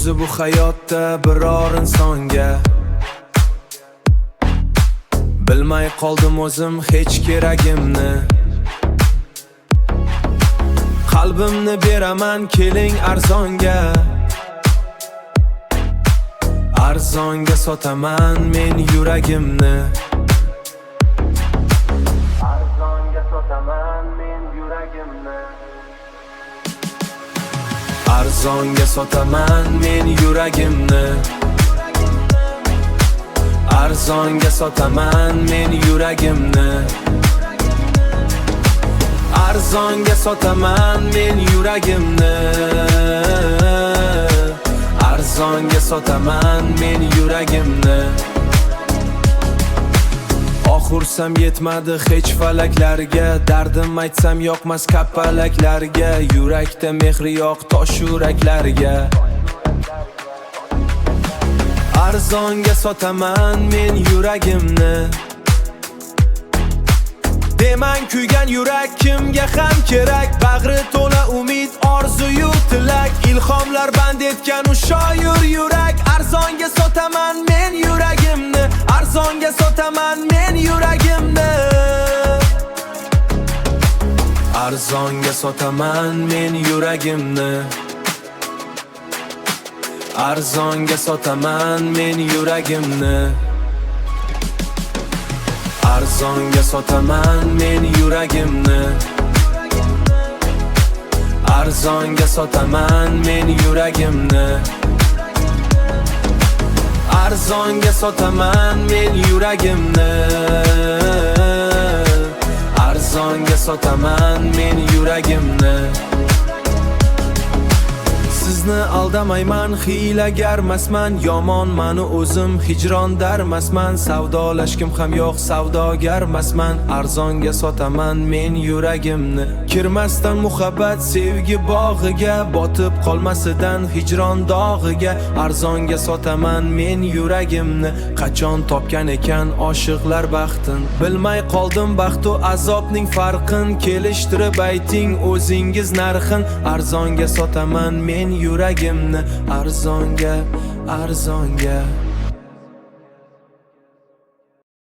o'zi bu hayotda biror insonga bilmay qoldim o'zim hech keragimni. Qalbimni beraman keling arzonga, arzonga sotaman men yuragimni. Arzonga sotaman men yuragimni. Arzonga sotaman men yuragimni. Arzonga sotaman men yuragimni. Arzonga sotaman men yuragimni. Arzonga sotaman men yuragimni. Oxursam yetmadi hech falaklarga, dardim aytsam yoqmas kapalaklarga. Yurakda mehri yo'q tosh yuraklarga. Arzonga sotaman men yuragimni. Demang kuygan yurak kimga ham kerak, bag'ri to'la umid, orzu-yu tilak, ilhomlar band etgan u shoir yurak. Arzonga sotaman men yuragimni. Arzonga sotaman men yuragimni. Arzonga sotaman men yuragimni. Arzonga sotaman men yuragimni. Arzonga sotaman men yuragimni. Arzonga sotaman men yuragimni. Arzonga sotaman men yuragimni. Arzonga sotaman men yuragimni. Sizni aldamayman, hiylagarmasman, yomonman o'zim, hijron darmasman, savdolashkim ham yo'q, savdogarmasman. Arzonga sotaman men yuragimni. Kirmasdan muhabbat sevgi bog'iga, botib qolmasidan hijron dog'iga. Arzonga sotaman men yuragimni. Qachon topgan ekan oshiqlar baxtin, bilmay qoldim baxt va azobning farqin. Kelishtirib ayting o'zingiz narxin. Arzonga sotaman men yuragimni. Arzonga, arzonga.